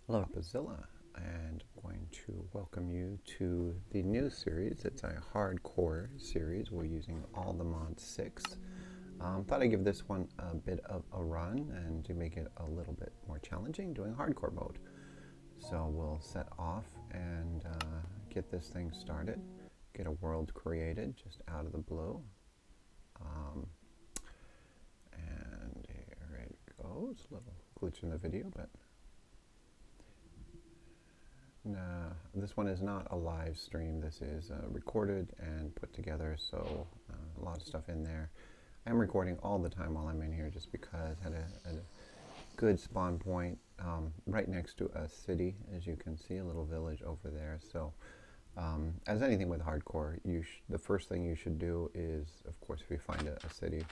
Hello, PapaZilla, and I'm going to welcome you to the new series. It's a hardcore series. We're using all the mod 6. Thought I'd give this one a bit of a run and to make it a little bit more challenging, doing hardcore mode. So we'll set off and get this thing started, get a world created just out of the blue. And here it goes. A little glitch in the video, but this one is not a live stream. This is recorded and put together, so a lot of stuff in there. I'm recording all the time while I'm in here just because I had a good spawn point right next to a city, as you can see, a little village over there. So as anything with hardcore, the first thing you should do is, of course, if you find a city,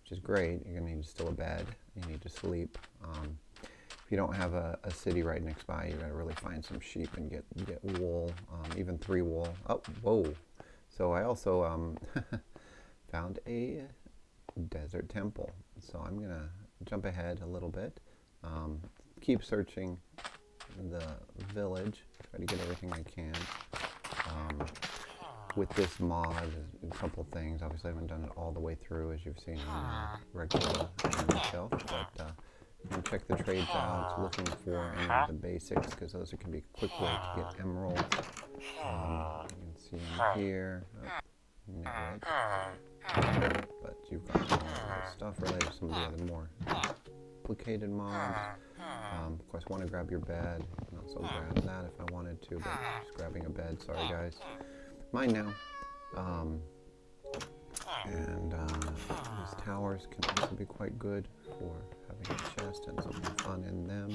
which is great, you're going to need still a bed, you need to sleep. If you don't have a city right next by, you got to really find some sheep and get wool, even 3 wool. Oh, whoa! So I also found a desert temple. So I'm gonna jump ahead a little bit, keep searching the village, try to get everything I can. With this mod, a couple things. Obviously, I haven't done it all the way through, as you've seen in regular myself, but. You can check the trades out, looking for any of the basics, because those can be a quick way to get emeralds. You can see them here. But you've got some stuff related to some of the other more complicated mods. Of course, want to grab your bed. You can also grab that if I wanted to, but just grabbing a bed. Sorry, guys. Mine now. And these towers can also be quite good for having a chest and something fun in them.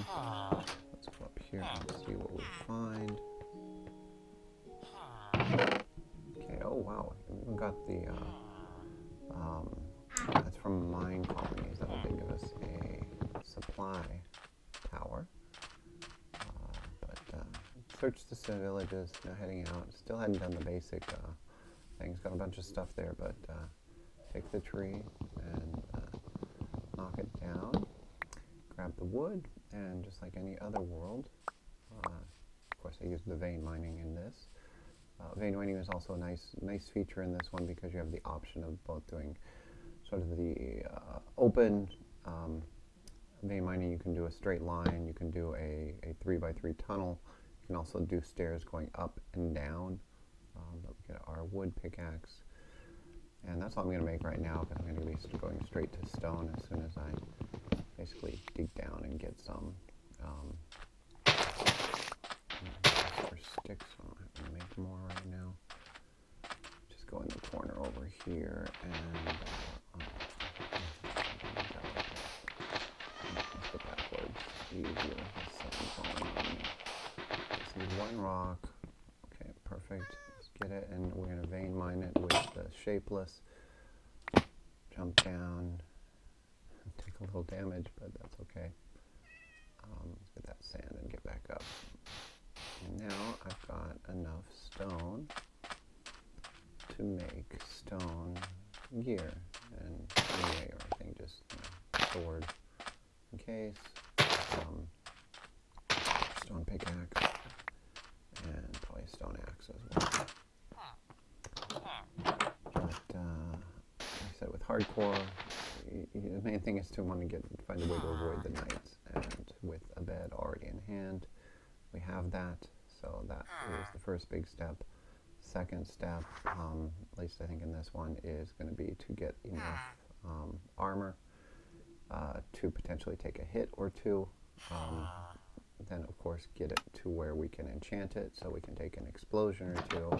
Let's go up here and see what we find. Okay, oh wow, we even got the, that's from mine colonies. That'll give us a supply tower. But search the villages, now heading out. Still hadn't done the basic things. Got a bunch of stuff there, but take the tree and knock it down. Grab the wood, and just like any other world, of course I used the vein mining in this. Vein mining is also a nice feature in this one because you have the option of both doing sort of the open vein mining. You can do a straight line, you can do a 3x3 tunnel, you can also do stairs going up and down. But we get our wood pickaxe, and that's all I'm going to make right now, because I'm going to be going straight to stone as soon as I basically dig down and get some for sticks. I don't have to make more right now. Just go in the corner over here and let's go backwards. Easier. Just need 1 rock. Okay, perfect. Get it, and we're going to vein mine it with the shapeless. Jump down, take a little damage, but that's okay. Let's get that sand and get back up. And now I've got enough stone to make stone gear and or I think just sword in case, stone pickaxe, and probably a stone axe as well. But like I said, with hardcore, the main thing is to want to find a way to avoid the nights. And with a bed already in hand, we have that. So that is the first big step. Second step, at least I think in this one, is going to be to get enough armor to potentially take a hit or two. Then, of course, get it to where we can enchant it, so we can take an explosion or two.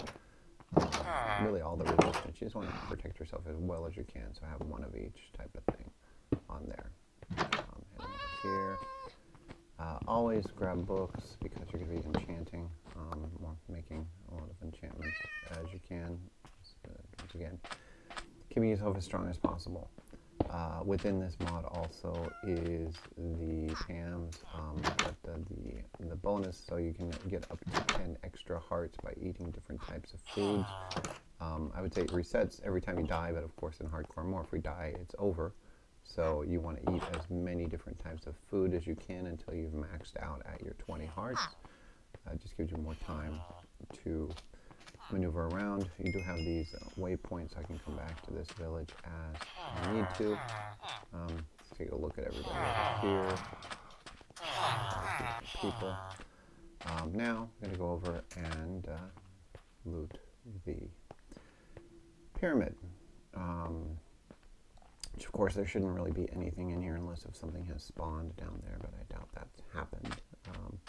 Really all the resistance. You just want to protect yourself as well as you can, so have 1 of each type of thing on there. Heading over here. Always grab books, because you're going to be enchanting, or making a lot of enchantments as you can. Once again, keeping yourself as strong as possible. Within this mod also is the PAMs, the bonus, so you can get up to 10 extra hearts by eating different types of foods. I would say it resets every time you die, but of course in hardcore more, if we die, it's over. So you want to eat as many different types of food as you can until you've maxed out at your 20 hearts. Just gives you more time to maneuver around. You do have these waypoints. I can come back to this village as I need to. Let's take a look at everybody over here. People. Now I'm going to go over and loot the pyramid. Which of course there shouldn't really be anything in here unless if something has spawned down there, but I doubt that's happened. Don't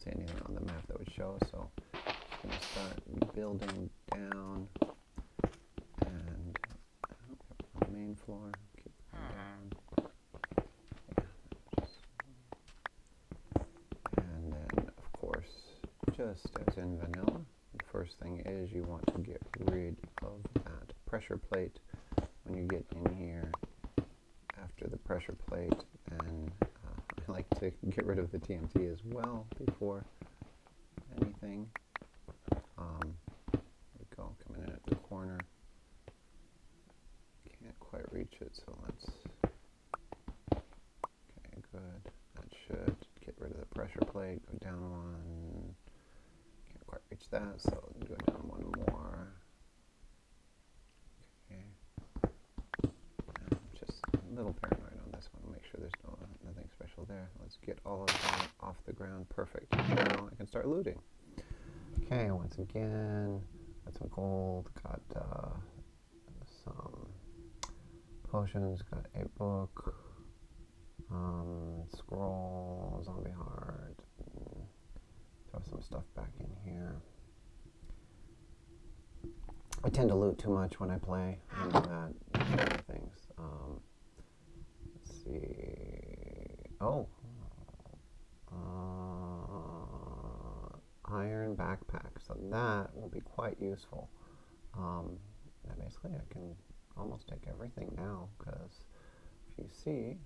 see anything on the map that would show, so I'm going to start building down and on the main floor, keep going down. And then of course, just as in vanilla, the first thing is you want to get rid of that pressure plate. When you get in here after the pressure plate, and I like to get rid of the TNT as well before anything. There we go, coming in at the corner. Can't quite reach it, so let's, okay, good. That should get rid of the pressure plate, go down one. Can't quite reach that, so go down one more. A little paranoid on this one. Make sure there's nothing special there. Let's get all of that off the ground. Perfect. Now I can start looting. Okay, once again, got some gold, got some potions, got a book, scroll, zombie heart. Throw some stuff back in here. I tend to loot too much when I play. I do that. Things. Let's see. Oh. Iron backpack. So that will be quite useful. Basically, I can almost take everything now because if you see,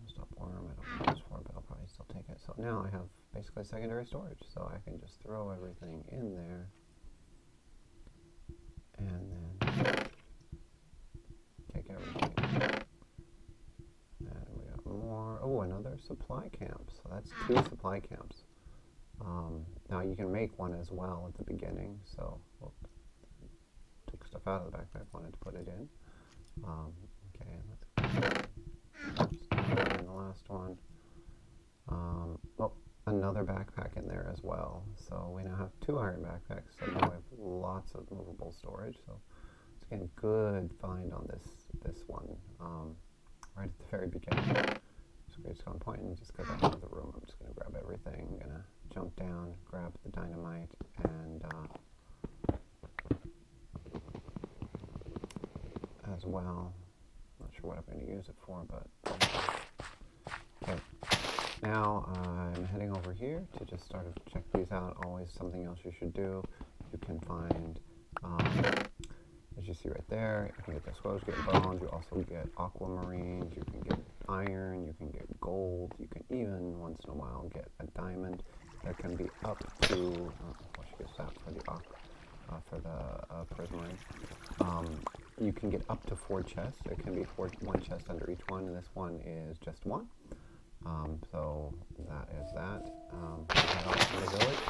stop worm. I don't know this for, but I'll probably still take it. So now I have basically secondary storage. So I can just throw everything in there. And then take everything. And we got more. Oh, another supply camp. So that's 2 supply camps. Now you can make one as well at the beginning. So took stuff out of the backpack. Wanted to put it in. Okay, let's and the last one. Oh, another backpack in there as well. So we now have 2 iron backpacks. So now we have lots of movable storage. So it's again good find on this one, right at the very beginning. So we're just going to point, and just because I have the room, I'm just going to grab everything. I'm going to jump down, grab the dynamite, and as well. Not sure what I'm going to use it for, but okay. Now I'm heading over here to just start to check these out. Always something else you should do. You can find, as you see right there, you can get the squares, get bones. You also get aquamarines. You can get iron. You can get gold. You can even once in a while get a diamond. There can be up to. I should get that for the prismarine. You can get up to 4 chests. There can be 1 chest under each one, and this one is just 1. So that is that. Head off to the village.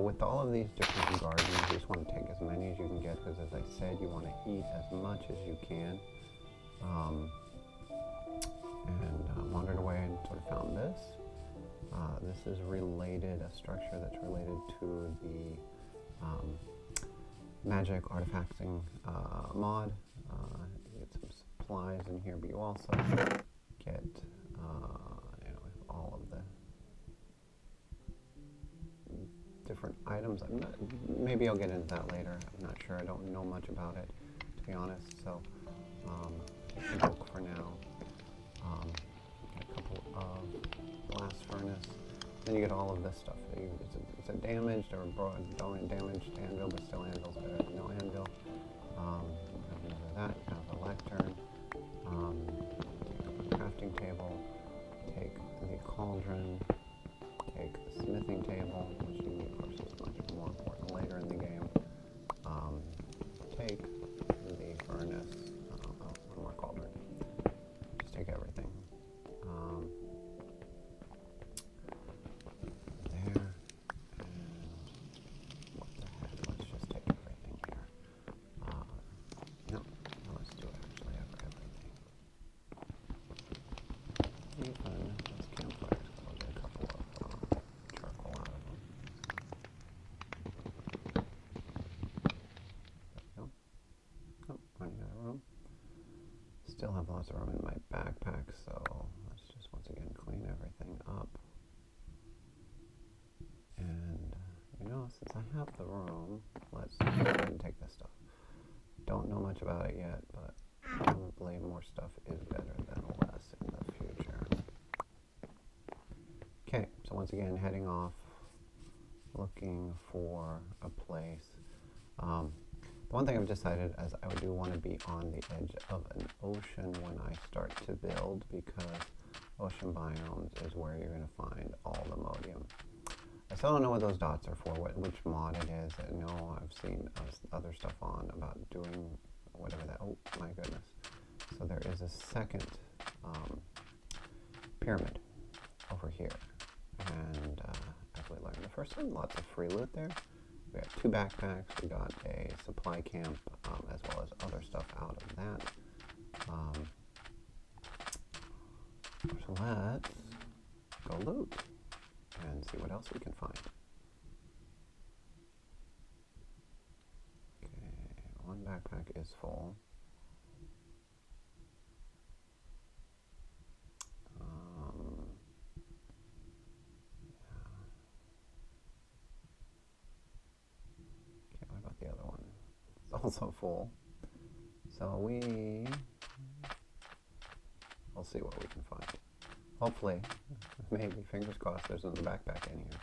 With all of these different gardens, you just want to take as many as you can get because, as I said, you want to eat as much as you can. And wandered away and sort of found this. This is related, a structure that's related to the magic artifacting mod. You get some supplies in here, but you also get all of the different items. Maybe I'll get into that later. I'm not sure. I don't know much about it, to be honest. So, just a book for now. A couple of blast furnace. Then you get all of this stuff. It's a damaged or damaged anvil, but still anvil's better than no anvil. None of that. You have a lectern. Take a crafting table. Take the cauldron. Take the smithing table, which you, of course, is much more important later in the game. Take the furnace. still have lots of room in my backpack, so let's just once again clean everything up. And since I have the room, let's go ahead and take this stuff. Don't know much about it yet, but probably more stuff is better than less in the future. Okay, so once again, heading off, looking for a place. The one thing I've decided is I do want to be on the edge of an ocean when I start to build, because ocean biomes is where you're going to find all the modium. I still don't know what those dots are for, which mod it is. I know I've seen other stuff on about doing whatever that, oh my goodness. So there is a second pyramid over here. And as we learned the first one, lots of free loot there. We got 2 backpacks, we got a supply camp, as well as other stuff out of that. So let's go loot and see what else we can find. Okay, one backpack is full. The other one is also full, so we'll see what we can find. Hopefully, maybe, fingers crossed, there's another backpack in here,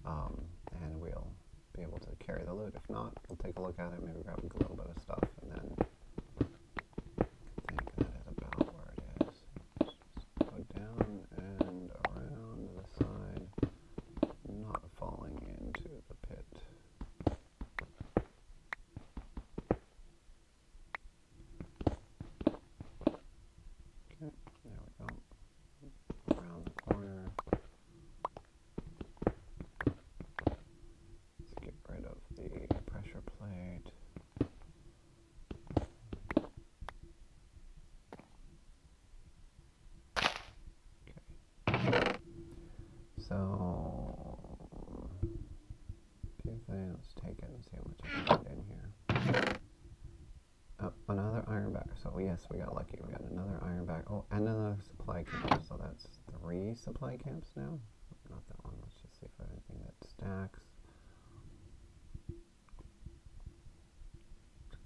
and we'll be able to carry the loot. If not, we'll take a look at it, maybe grab a little bit of stuff, and then I think that is about where it is. Just go down and around the side, not falling into the pit. So, a few things, take it and see how much I can get in here. Oh, another iron back. So yes, we got lucky. We got another iron back. Oh, and another supply camp. So that's 3 supply camps now. Not that one. Let's just see if I have anything that stacks.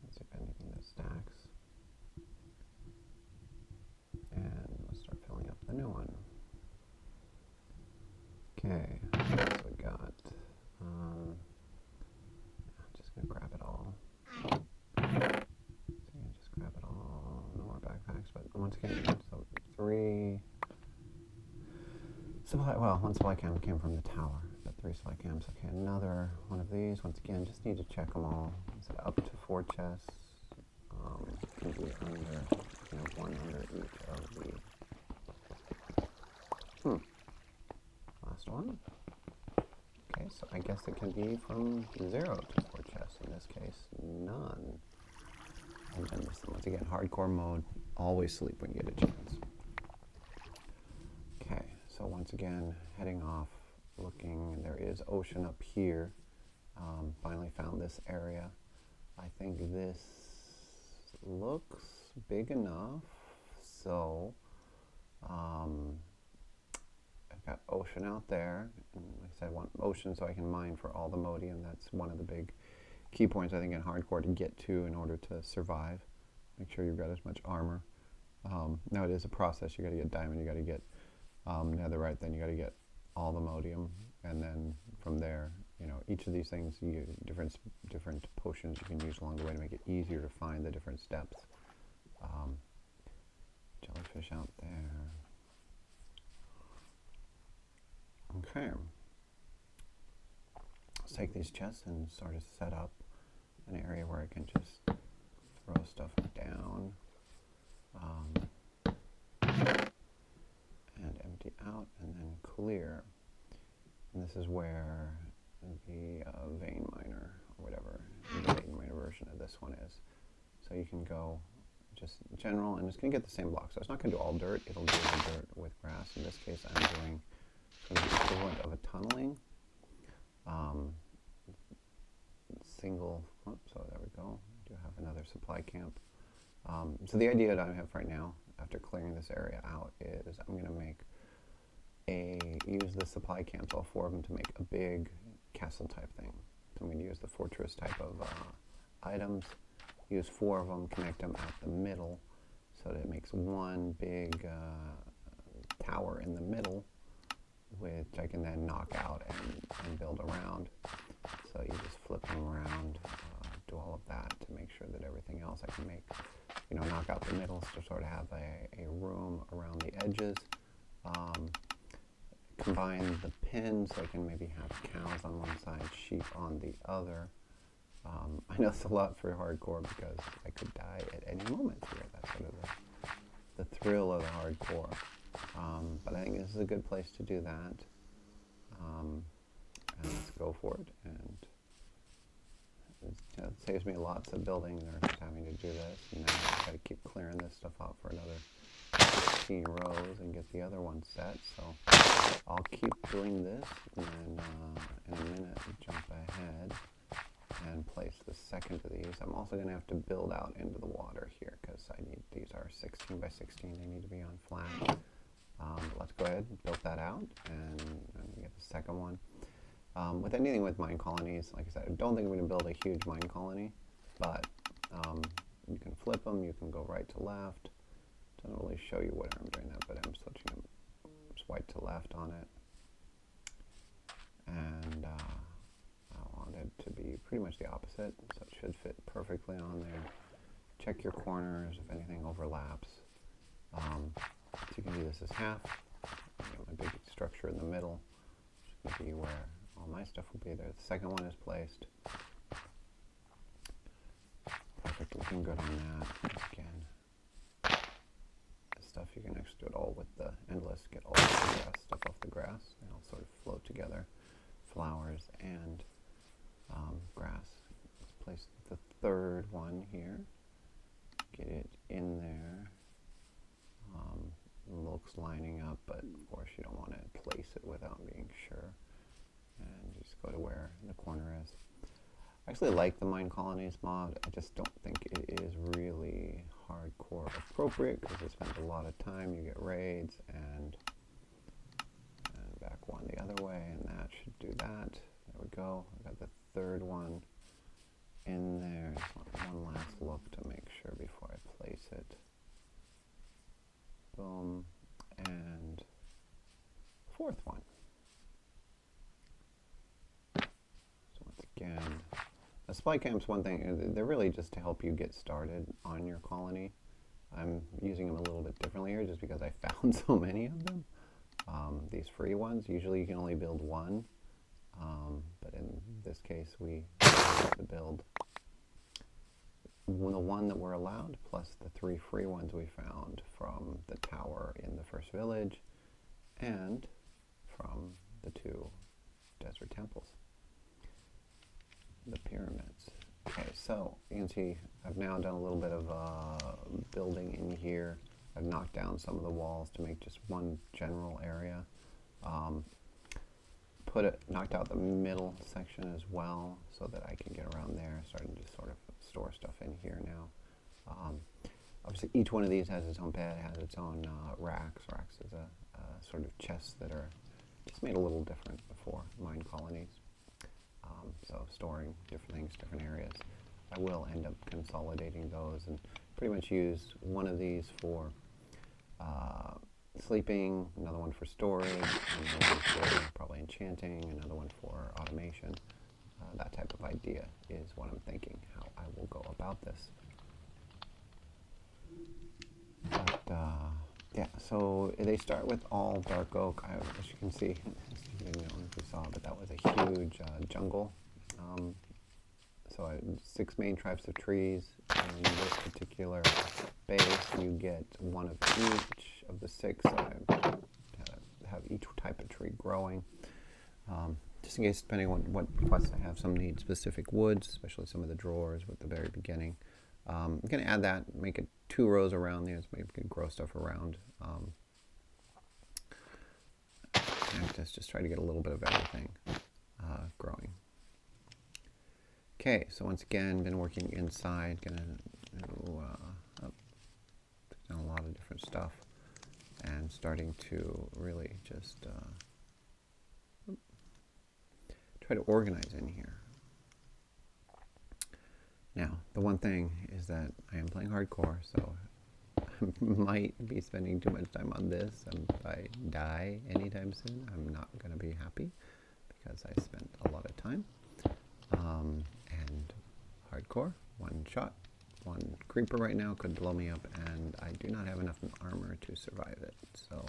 Let's see if anything that stacks. And let's start filling up the new one. Okay, so we got, I'm just going to grab it all. So just grab it all, no more backpacks, but once again, so 3 supply, well, 1 supply camp came from the tower, but 3 supply camps. Okay, another one of these. Once again, just need to check them all. Is it up to 4 chests? Can be under, 1 under each of the, last one. Okay, so I guess it can be from 0 to 4 chests. In this case, none. And then this, once again, hardcore mode, always sleep when you get a chance. Okay, so once again, heading off, looking, there is ocean up here. Finally found this area. I think this looks big enough, so I've got ocean out there, and like I said, I want ocean so I can mine for all the modium. That's one of the big key points, I think, in hardcore to get to in order to survive. Make sure you've got as much armor. Now it is a process. You got to get diamond, you got to get netherite, then you got to get all the modium, and then from there, each of these things, you get different potions you can use along the way to make it easier to find the different steps. Jellyfish out there. Okay, let's take these chests and sort of set up an area where I can just throw stuff down and empty out and then clear. And this is where the vein miner, or whatever, the vein miner version of this one is. So you can go just general, and it's going to get the same block. So it's not going to do all dirt, it'll do the dirt with grass. In this case, I'm doing the equivalent of a tunneling. Single, so there we go. I do have another supply camp. So the idea that I have right now, after clearing this area out, is I'm going to use the supply camps, all 4 of them, to make a big castle type thing. So I'm going to use the fortress type of items, use 4 of them, connect them at the middle, so that it makes one big tower in the middle, which I can then knock out and build around. So you just flip them around, do all of that to make sure that everything else I can make, knock out the middles to sort of have a room around the edges. Combine the pins so I can maybe have cows on one side, sheep on the other. I know it's a lot for hardcore because I could die at any moment here. That's sort of the thrill of the hardcore. But I think this is a good place to do that. And let's go for it. And it saves me lots of building or just having to do this. And now I've got to keep clearing this stuff out for another 16 rows and get the other one set. So I'll keep doing this, and then in a minute jump ahead and place the second of these. I'm also going to have to build out into the water here because these are 16 by 16. They need to be on flat. Let's go ahead and build that out and get the second one. With anything with mine colonies, like I said, I don't think I'm going to build a huge mine colony, but you can flip them, you can go right to left. Doesn't really show you whether I'm doing that, but I'm switching them swipe to left on it. And I want it to be pretty much the opposite, so it should fit perfectly on there. Check your corners if anything overlaps. So you can do this as half. My big structure in the middle, which is going to be where all my stuff will be there. The second one is placed. Perfect, looking good on that. Again, this stuff you can actually do it all with the endless, get all the grass stuff off the grass. They all sort of float together. Flowers and grass. Let's place the third one here. Get it in there. Looks lining up, but of course you don't want to place it without being sure. And just go to where the corner is. I actually like the Mine Colonies mod. I just don't think it is really hardcore appropriate because it spends a lot of time. You get raids and back one the other way, and that should do that. There we go. I got the third one in there. Just want one last look to make sure before I place it. Boom. And fourth one. So once again, the supply camps, one thing, they're really just to help you get started on your colony. I'm using them a little bit differently here just because I found so many of them. These free ones, usually you can only build one, but in this case we have to build the one that we're allowed plus the 3 free ones we found from the tower in the first village and from the 2 desert temples, the pyramids. Okay, so you can see I've now done a little bit of building in here. I've knocked down some of the walls to make just one general area. Knocked out the middle section as well so that I can get around there, starting to sort of store stuff in here now. Obviously each one of these has its own bed, has its own racks. Racks is a sort of chests that are just made a little different before mine colonies. So storing different things, different areas. I will end up consolidating those and pretty much use one of these for sleeping, another one for storage, another one for probably enchanting, another one for automation. That type of idea is what I'm thinking, how I will go about this. But yeah, so they start with all dark oak. As you can see, I didn't know if you saw, but that was a huge jungle. So 6 main types of trees. In this particular base, you get one of each of the 6. So I have each type of tree growing. Just in case, depending on what quests I have, some need specific woods, especially some of the drawers at the very beginning. I'm going to add that, make it 2 rows around there, so maybe we can grow stuff around. And just try to get a little bit of everything growing. Okay, so once again, been working inside. Gonna I'm starting to really just try to organize in here. Now, the one thing is that I am playing hardcore, so I might be spending too much time on this. If I die anytime soon, I'm not going to be happy because I spent a lot of time. And hardcore, one shot, one creeper right now could blow me up, and I do not have enough armor to survive it. So,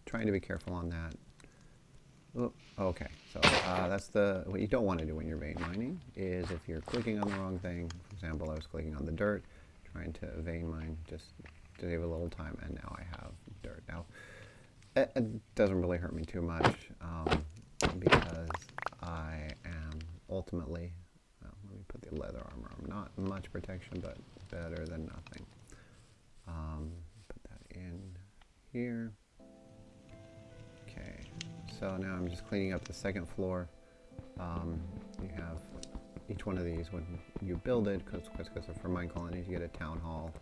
trying to be careful on that. Oh, okay, so that's what you don't want to do when you're vein mining, is if you're clicking on the wrong thing. For example, I was clicking on the dirt, trying to vein mine just to save a little time, and now I have dirt. Now, it doesn't really hurt me too much, because I am ultimately, well, let me put the leather armor on. Not much protection, but better than nothing. Put that in here. Okay, so now I'm just cleaning up the second floor. You have each one of these when you build it, because for mine colonies you get a town hall,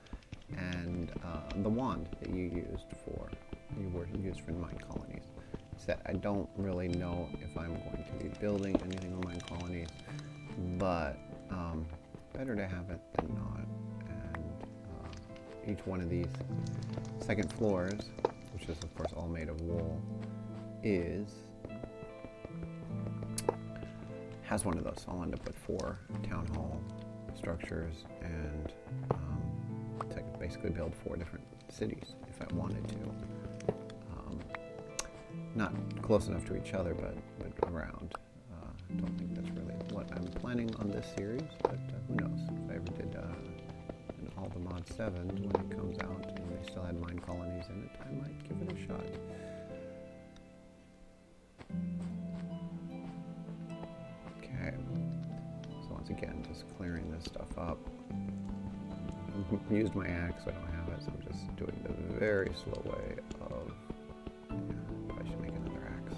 and the wand that you were used for mine colonies. Set. I don't really know if I'm going to be building anything on mine colonies, but better to have it than not. And each one of these second floors, which is of course all made of wool, has one of those. So I'll end up with 4 town hall structures, and to basically build 4 different cities if I wanted to. Not close enough to each other, but around. Don't think that's really what I'm planning on this series, but who knows? If I ever did an All the Mod 7 when it comes out and they still had mine colonies in it, I might give it a shot. Okay, so once again, just clearing this stuff up. I used my axe, so I don't have it, so I'm just doing the very slow way of, probably should make another axe.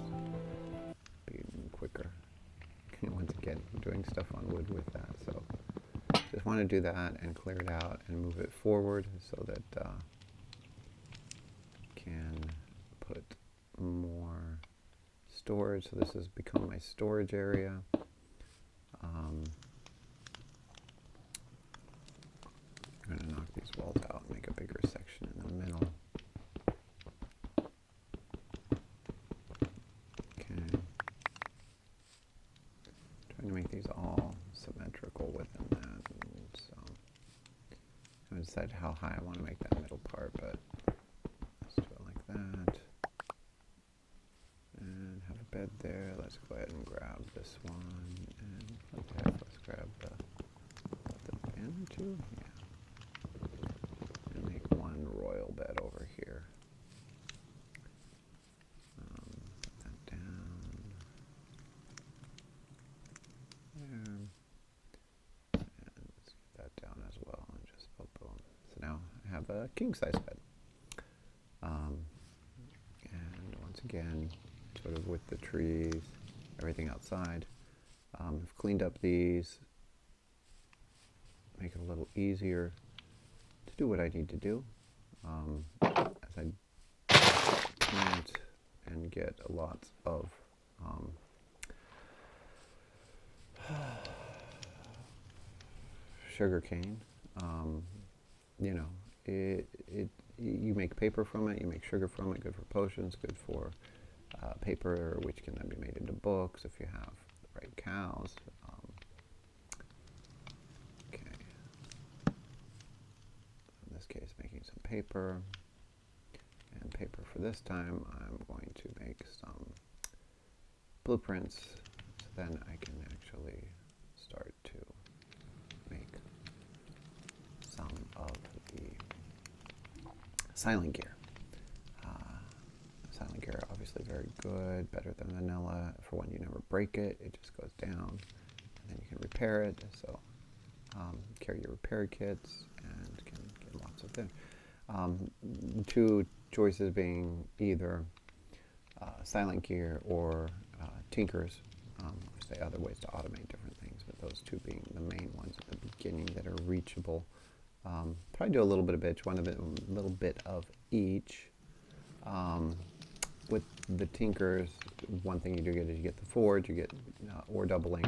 Be quicker. Once again, I'm doing stuff on wood with that, so just want to do that and clear it out and move it forward so that can put more storage. So this has become my storage area. I'm going to knock these walls out and make a bigger section in the middle. Okay. Trying to make these all symmetrical within that. And so I haven't decided how high I want to make that middle part, but let's do it like that. And have a bed there. Let's go ahead and grab this one. And let's grab the pen too. Yeah. And make one royal bed over here. Put that down. There. And let's get that down as well. And just boom. So now I have a king size bed. And once again, sort of with the trees, everything outside. I've cleaned up these, make it a little easier to do what I need to do. As I plant and get lots of sugar cane, you make paper from it, you make sugar from it, good for potions, good for paper, which can then be made into books if you have the right cows. Okay. In this case, making some paper. And paper for this time, I'm going to make some blueprints, so then I can actually start to make some of the silent gear. Silent gear, obviously very good, better than vanilla. For when you never break it, it just goes down, and then you can repair it. So carry your repair kits and can get lots of them. 2 choices being either silent gear or tinkers. There's other ways to automate different things, but those 2 being the main ones at the beginning that are reachable Probably do a little bit of each, a little bit of each. With the tinkers, one thing you do get is you get the forge, you get ore doubling,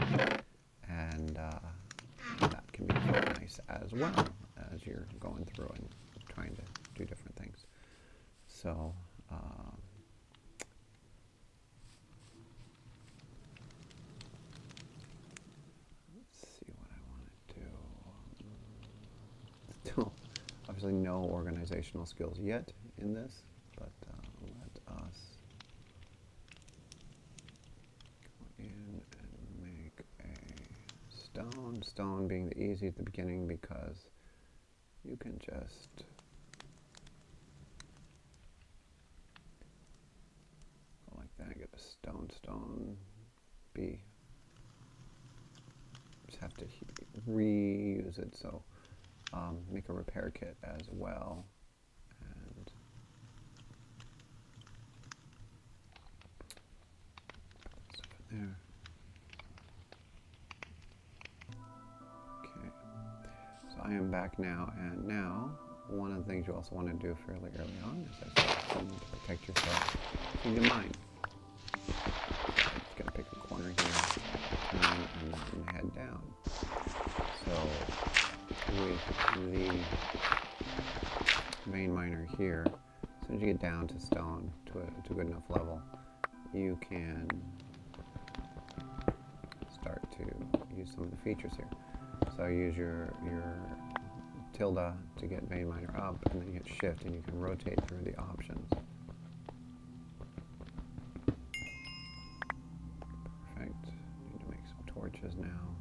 and that can be nice as well as you're going through and trying to do different things. So let's see what I want to do. Still, obviously no organizational skills yet in this, but let us go in and make a stone. Stone being the easy at the beginning because you can just go like that, get a stone, B. Just have to reuse it, so make a repair kit as well. And put stuff in there. Okay, so I am back now, and now one of the things you also want to do fairly early on is to protect yourself so you can mine. I'm just going to pick a corner here, turn, and then head down. So with the vein miner here, as soon as you get down to stone to a good enough level, you can start to use some of the features here. So use your tilde to get vein miner up, and then you hit shift and you can rotate through the options. Perfect. Need to make some torches now.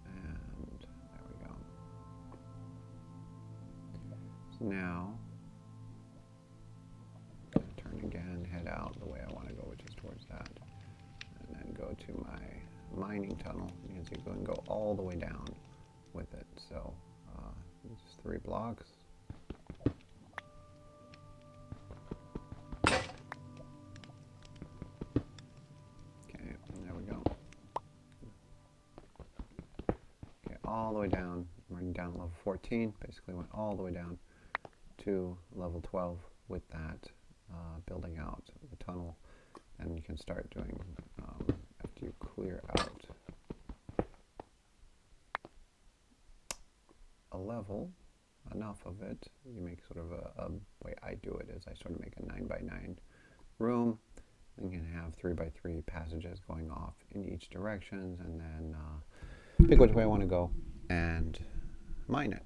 And there we go. So now I'm going to turn again, head out the way I want to go, which is towards that. And then go to my mining tunnel. You can see go and go all the way down with it. So just 3 blocks. Okay, there we go. Okay, all the way down. We're down to level 14. Basically went all the way down to level 12 with that, building out the tunnel. And you can start doing, after you clear out a level, enough of it, you make sort of a way I do it is I sort of make a 9x9 room. Then you can have 3x3 passages going off in each direction, and then pick which way I want to go and mine it.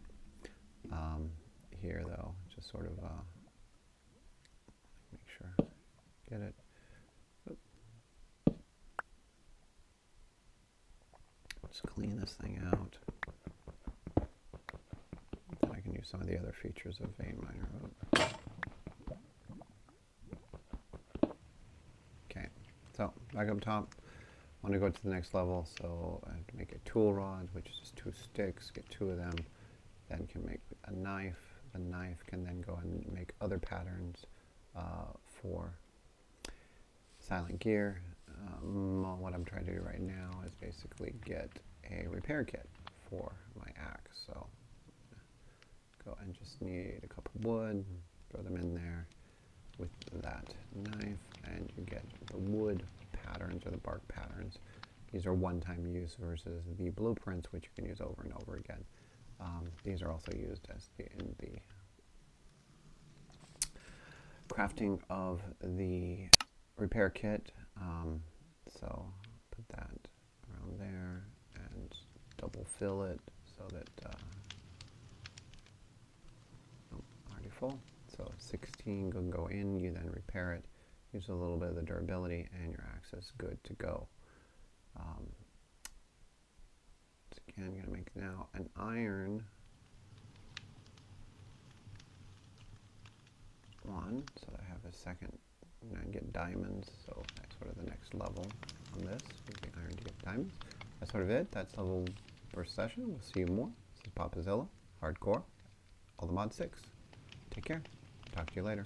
Here though, just sort of make sure get it. Just clean this thing out. Then I can use some of the other features of vein miner. Okay, so back up top. I want to go to the next level, so I have to make a tool rod, which is just 2 sticks. Get 2 of them. Then can make a knife. The knife can then go and make other patterns for silent gear. What I'm trying to do right now is basically get a repair kit for my axe. So go and just need a couple wood, throw them in there with that knife, and you get the wood patterns or the bark patterns. These are one-time use versus the blueprints, which you can use over and over again. These are also used as in the crafting of the repair kit. So put that around there and double fill it so that already full. So 16 can go in, you then repair it, use a little bit of the durability, and your axe is good to go. So again, I'm going to make now an iron one, so that I have a second. I'm going to get diamonds, so that's sort of the next level on this. Using iron to get diamonds. That's sort of it. That's level first session. We'll see you more. This is PapaZilla, Hardcore, All the Mod 6. Take care. Talk to you later.